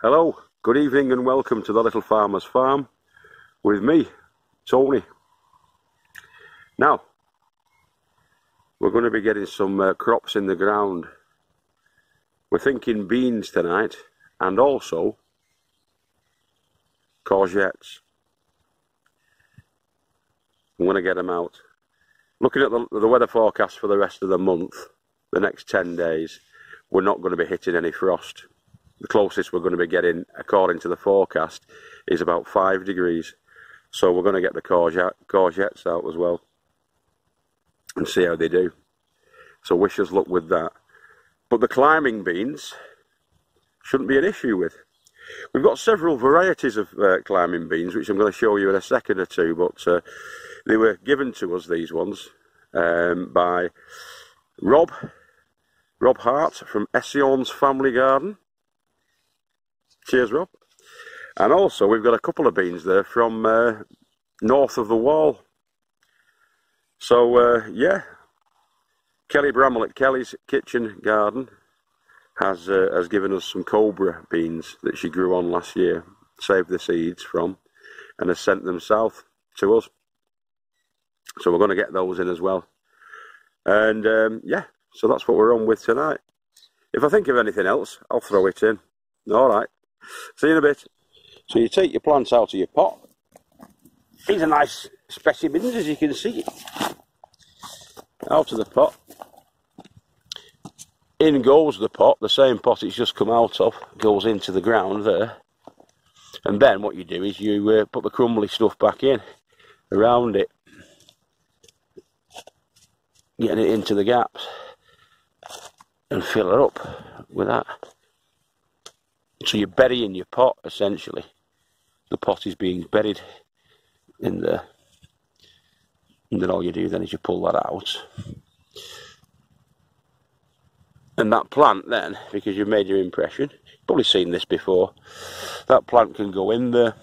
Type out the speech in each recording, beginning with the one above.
Hello, good evening and welcome to the Little Farmer's Farm with me, Tony. Now, we're going to be getting some crops in the ground. We're thinking beans tonight and also courgettes. I'm going to get them out. Looking at the weather forecast for the rest of the month, the next 10 days, we're not going to be hitting any frost. The closest we're going to be getting, according to the forecast, is about 5 degrees. So we're going to get the courgettes out as well and see how they do. So wish us luck with that. But the climbing beans shouldn't be an issue with. We've got several varieties of climbing beans, which I'm going to show you in a second or two, but they were given to us, these ones, by Rob Hart from Essayons Family Garden. Cheers, Rob. And also we've got a couple of beans there from north of the wall. So yeah, Kelly Bramwell at Kelly's Kitchen Garden has given us some cobra beans that she grew on last year, saved the seeds from, and has sent them south to us. So we're going to get those in as well. And yeah, so that's what we're on with tonight. If I think of anything else, I'll throw it in. Alright, see you in a bit. So you take your plants out of your pot. These are nice specimens, as you can see. Out of the pot. In goes the pot, the same pot it's just come out of, goes into the ground there. And then what you do is you put the crumbly stuff back in, around it. Getting it into the gaps. And fill it up with that. So you're burying your pot, essentially. The pot is being buried in there. And then all you do then is you pull that out. And that plant then, because you've made your impression, you've probably seen this before, that plant can go in there.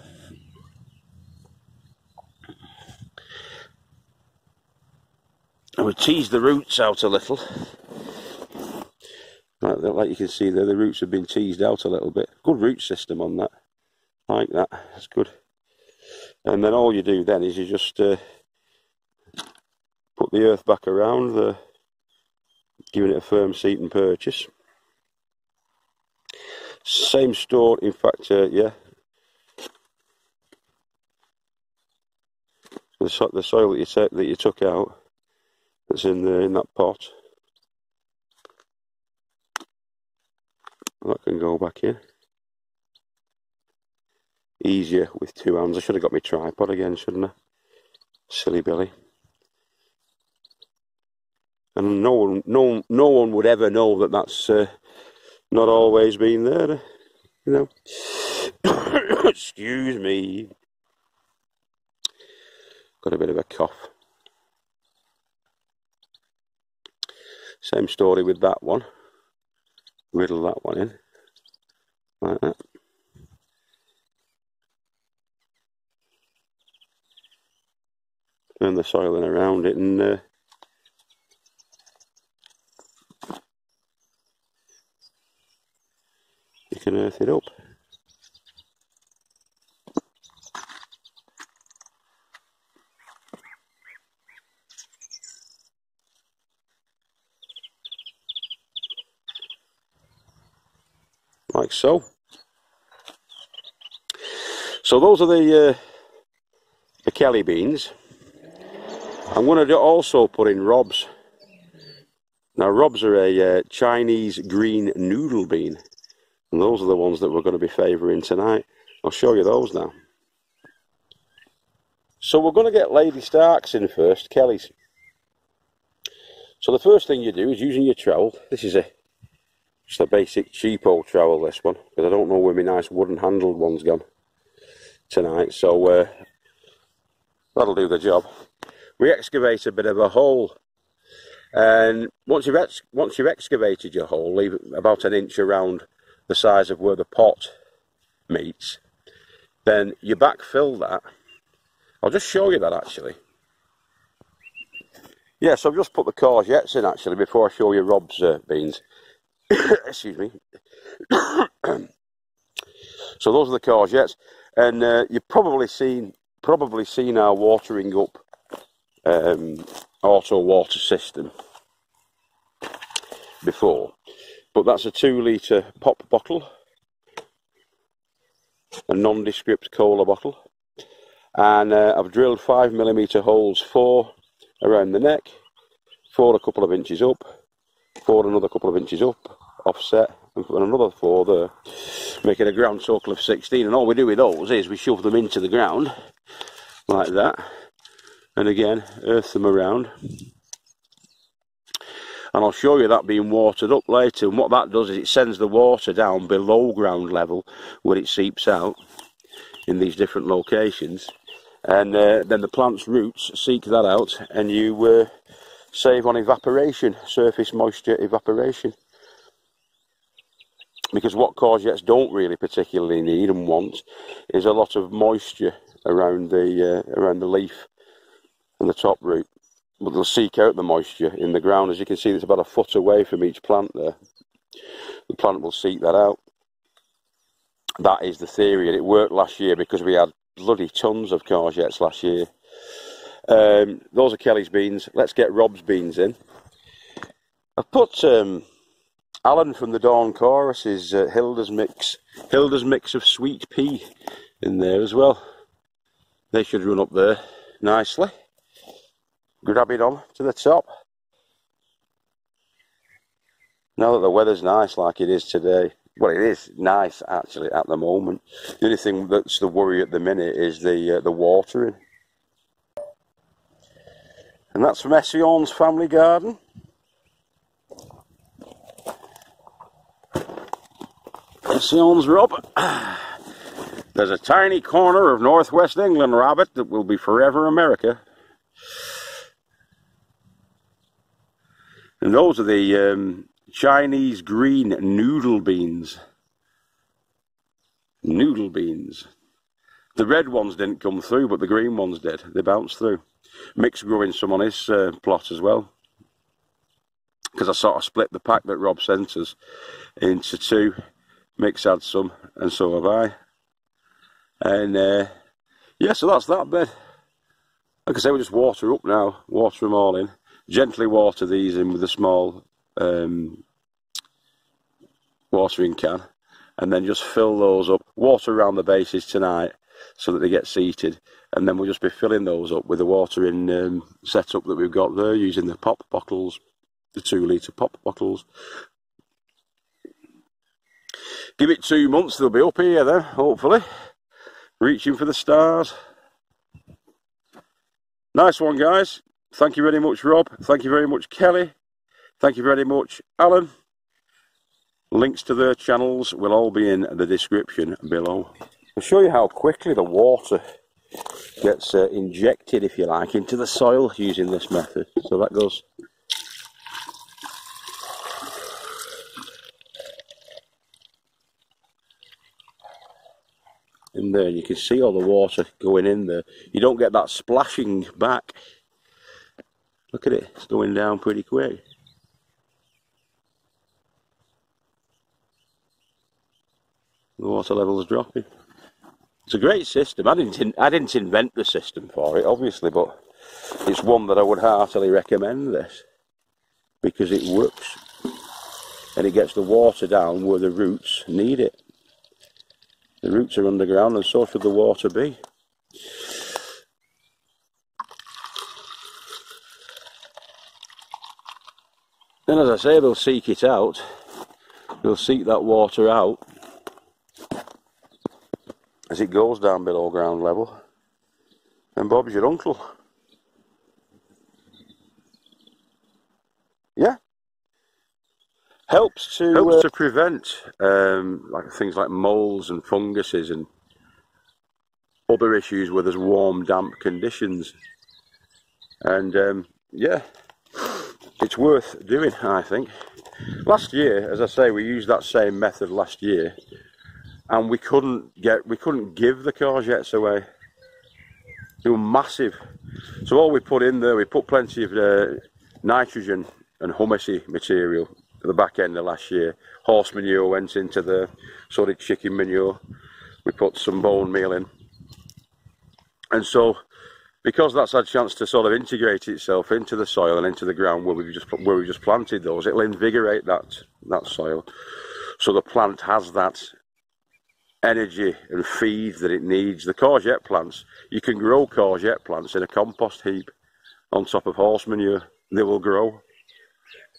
And we tease the roots out a little. Like you can see there, the roots have been teased out a little bit. Good root system on that. Like that, that's good. And then all you do then is you just put the earth back around, giving it a firm seat and purchase. Same store, in fact, yeah. The soil that you took out, that's in that pot. That can go back in. Easier with 2 hands. I should have got my tripod again, shouldn't I? Silly Billy. And no one would ever know that that's not always been there, you know. Excuse me. Got a bit of a cough. Same story with that one. Riddle that one in, like that. Turn the soil in around it and you can earth it up. Like so. So those are the Kelly beans. I'm going to also put in Rob's. Now Rob's are a Chinese green noodle bean. And those are the ones that we're going to be favouring tonight. I'll show you those now. So we're going to get Lady Starks in first, Kelly's. So the first thing you do is using your trowel. This is just a basic cheapo trowel, this one, because I don't know where my nice wooden handled one's gone tonight, so that'll do the job. We excavate a bit of a hole, and once you've excavated your hole, leave it about 1 inch around the size of where the pot meets, then you backfill that. I'll just show you that actually. Yeah, so I've just put the courgettes in actually before I show you Rob's beans. Excuse me. So those are the courgettes, and you've probably seen our watering up auto water system before, but that's a 2 litre pop bottle, a nondescript cola bottle, and I've drilled 5mm holes, 4 around the neck, 4 a couple of inches up, 4 another couple of inches up, offset, and another 4 there, making a ground total of 16. And all we do with those is we shove them into the ground like that, and again earth them around. And I'll show you that being watered up later, and what that does is it sends the water down below ground level where it seeps out in these different locations, and then the plant's roots seek that out, and you save on evaporation, surface moisture evaporation. Because what courgettes don't really particularly need and want is a lot of moisture around the leaf and the top root. But they'll seek out the moisture in the ground. As you can see, it's about a foot away from each plant there. The plant will seek that out. That is the theory, and it worked last year because we had bloody tons of courgettes last year. Those are Kelly's beans. Let's get Rob's beans in. I've put Alan from the Dawn Chorus's Hilda's mix of sweet pea in there as well. They should run up there nicely. Grab it on to the top. Now that the weather's nice like it is today, well, it is nice actually at the moment. The only thing that's the worry at the minute is the watering. And that's from Essayons Family Garden. Essayons, Rob. There's a tiny corner of northwest England, Rabbit, that will be forever America. And those are the Chinese green noodle beans. Noodle beans. The red ones didn't come through, but the green ones did. They bounced through. Mick's growing some on his plot as well, because I sort of split the pack that Rob sent us into 2. Mick's had some, and so have I. And yeah, so that's that bed. Like I say, we just water up now, water them all in. Gently water these in with a small watering can, and then just fill those up. Water around the bases tonight so that they get seated, and then we'll just be filling those up with the watering setup that we've got there, using the pop bottles, the 2 litre pop bottles. Give it 2 months, they'll be up here then, hopefully, reaching for the stars. Nice one, guys. Thank you very much, Rob. Thank you very much, Kelly. Thank you very much, Alan. Links to their channels will all be in the description below. I'll show you how quickly the water gets injected, if you like, into the soil using this method. So that goes in there, and you can see all the water going in there. You don't get that splashing back. Look at it, it's going down pretty quick. The water level's dropping. It's a great system. I didn't invent the system for it, obviously, but it's one that I would heartily recommend this, because it works and it gets the water down where the roots need it. The roots are underground, and so should the water be. Then, as I say, they'll seek it out. They'll seek that water out as it goes down below ground level. And Bob's your uncle. Yeah. Helps to prevent like things like moles and funguses and other issues where there's warm, damp conditions. And yeah, it's worth doing, I think. Last year, as I say, we used that same method last year, and we couldn't give the courgettes away. They were massive. So all we put in there, we put plenty of nitrogen and humusy material at the back end of last year. Horse manure went into there, so did chicken manure. we put some bone meal in. And so, because that's had a chance to sort of integrate itself into the soil and into the ground where we've just planted those, it'll invigorate that soil. So the plant has that energy and feed that it needs. The courgette plants, you can grow courgette plants in a compost heap on top of horse manure. They will grow.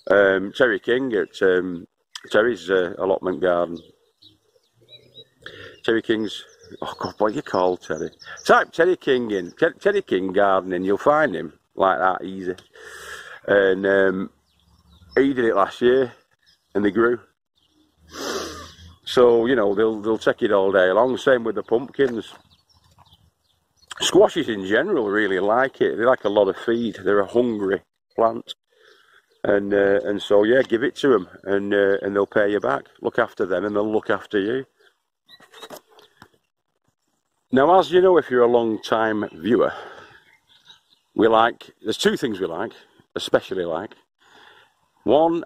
Terry King at Terry's allotment garden. Terry King's, oh God, what are you called, Terry? Type Terry King in, Terry King gardening, you'll find him like that, easy. And he did it last year, and they grew. So, you know, they'll take it all day long. Same with the pumpkins. Squashes in general really like it. They like a lot of feed. They're a hungry plant. And so, yeah, give it to them, and they'll pay you back. Look after them, and they'll look after you. Now, as you know, if you're a long-time viewer, there's two things we like, especially like. One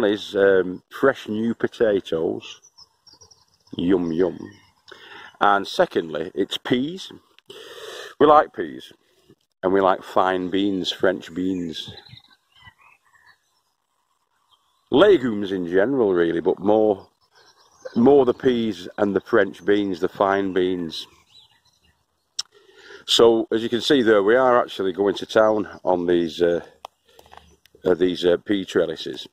is fresh new potatoes, yum yum, and secondly, it's peas. We like peas, and we like fine beans, French beans. Legumes in general, really, but more the peas and the French beans, the fine beans. So, as you can see there, we are actually going to town on these pea trellises.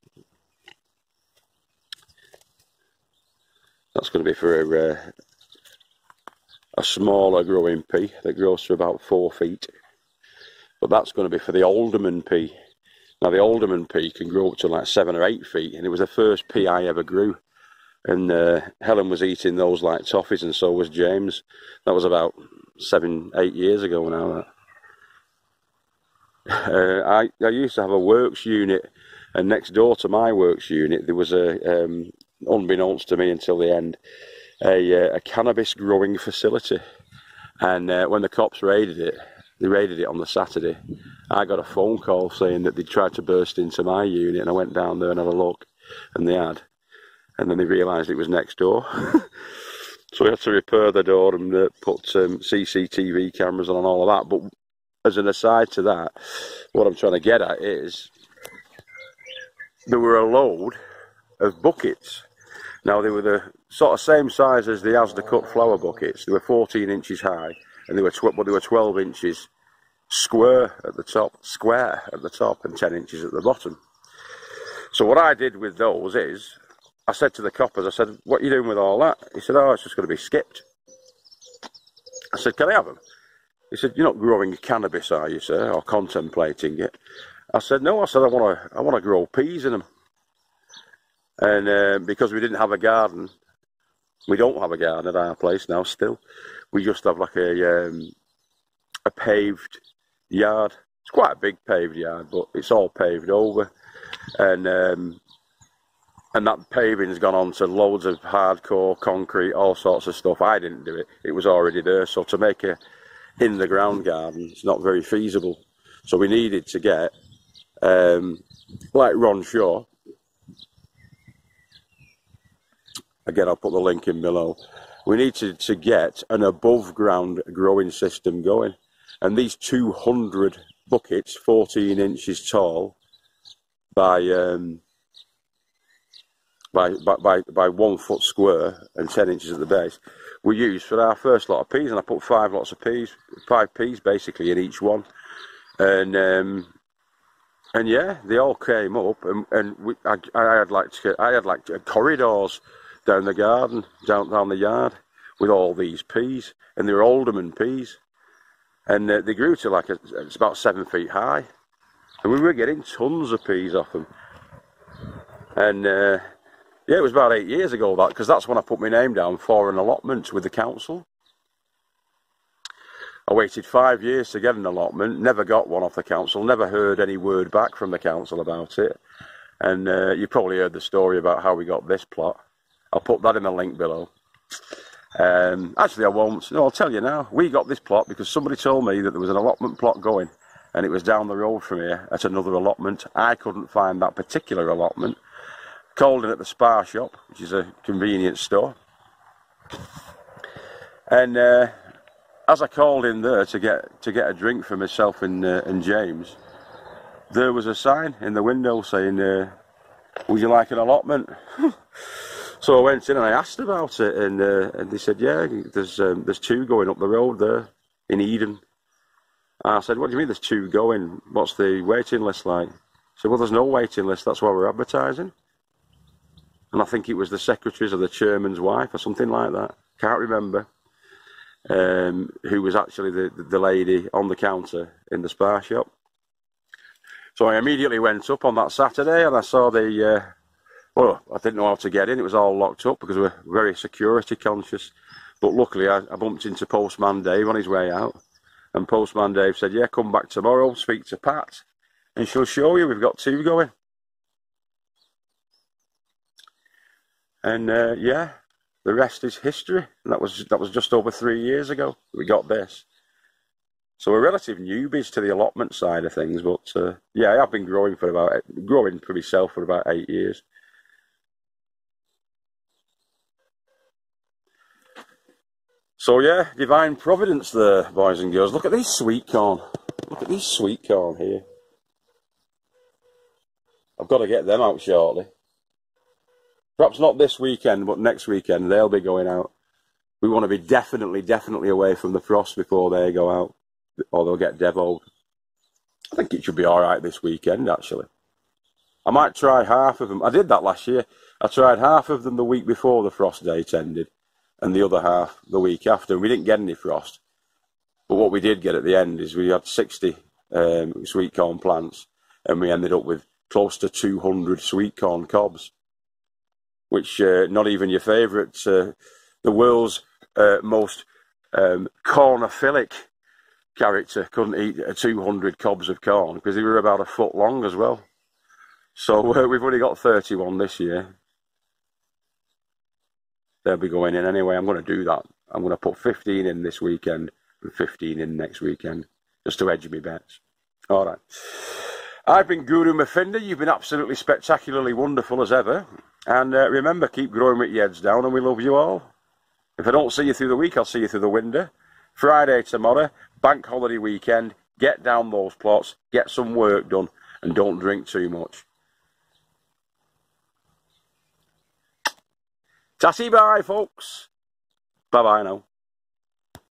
That's going to be for a smaller growing pea that grows to about 4 feet. But that's going to be for the alderman pea. Now, the alderman pea can grow up to like 7 or 8 feet, and it was the first pea I ever grew. And Helen was eating those like toffees, and so was James. That was about 7, 8 years ago now. I used to have a works unit, and next door to my works unit there was a, unbeknownst to me until the end, a cannabis growing facility. And when the cops raided it, they raided it on the Saturday, I got a phone call saying that they'd tried to burst into my unit, and I went down there and had a look, and they had. And then they realised it was next door. So we had to repair the door and put CCTV cameras on and all of that. But as an aside to that, what I'm trying to get at is there were a load of buckets. Now, they were the sort of same size as the Asda cut flower buckets. They were 14 inches high, and they were 12 inches square at the top, and 10 inches at the bottom. So what I did with those is, I said to the coppers, I said, what are you doing with all that? He said, oh, it's just going to be skipped. I said, can I have them? He said, you're not growing cannabis, are you, sir, or contemplating it? I said, no. I said, I want to grow peas in them. And because we didn't have a garden, we don't have a garden at our place now still. We just have like a paved yard. It's quite a big paved yard, but it's all paved over. And that paving's gone on to loads of hardcore concrete, all sorts of stuff. I didn't do it. It was already there. So to make a in-the-ground garden, it's not very feasible. So we needed to get, like Ron Shaw, again, I'll put the link in below. We needed to get an above-ground growing system going. And these 200 buckets, 14 inches tall, by 1 foot square and 10 inches at the base, we used for our first lot of peas, and I put 5 lots of peas, 5 peas basically in each one, and yeah, they all came up, and I had like corridors down the garden, down the yard, with all these peas, and they were alderman peas, and they grew to like it's about 7 feet high, and we were getting tons of peas off them, and yeah, it was about 8 years ago, that, because that's when I put my name down for an allotment with the council. I waited 5 years to get an allotment, never got one off the council, never heard any word back from the council about it. And you probably heard the story about how we got this plot. I'll put that in the link below. Actually, I won't. No, I'll tell you now. We got this plot because somebody told me that there was an allotment plot going, and it was down the road from here at another allotment. I couldn't find that particular allotment. Called in at the Spar shop, which is a convenience store. And as I called in there to get a drink for myself and James, there was a sign in the window saying, "Would you like an allotment?" So I went in and I asked about it, and they said, "Yeah, there's 2 going up the road there in Eden." And I said, "What do you mean there's 2 going? What's the waiting list like?" He said, "Well, there's no waiting list. That's why we're advertising." And I think it was the secretaries or the chairman's wife or something like that. Can't remember. Who was actually the lady on the counter in the spa shop. So I immediately went up on that Saturday and I saw well, I didn't know how to get in. It was all locked up because we're very security conscious. But luckily I bumped into Postman Dave on his way out. And Postman Dave said, "Yeah, come back tomorrow, speak to Pat, and she'll show you. We've got 2 going." And yeah, the rest is history. And that was just over 3 years ago we got this. So we're relative newbies to the allotment side of things, but yeah, I've been growing for myself for about 8 years. So yeah, divine providence there, boys and girls. Look at these sweet corn. Look at these sweet corn here. I've got to get them out shortly. Perhaps not this weekend, but next weekend they'll be going out. We want to be definitely away from the frost before they go out, or they'll get devoed. I think it should be alright this weekend, actually. I might try half of them. I did that last year. I tried half of them the week before the frost date ended, and the other half the week after. We didn't get any frost. But what we did get at the end is we had 60 sweet corn plants, and we ended up with close to 200 sweet corn cobs, which not even your favourite, the world's most cornophilic character couldn't eat 200 cobs of corn because they were about a foot long as well. So we've only got 31 this year. They'll be going in anyway. I'm going to do that. I'm going to put 15 in this weekend and 15 in next weekend, just to edge me bets. All right. I've been Guru Murphimda. You've been absolutely spectacularly wonderful as ever. And remember, keep growing with your heads down, and we love you all. If I don't see you through the week, I'll see you through the window. Friday tomorrow, bank holiday weekend. Get down those plots, get some work done, and don't drink too much. Tatty bye, folks. Bye-bye now.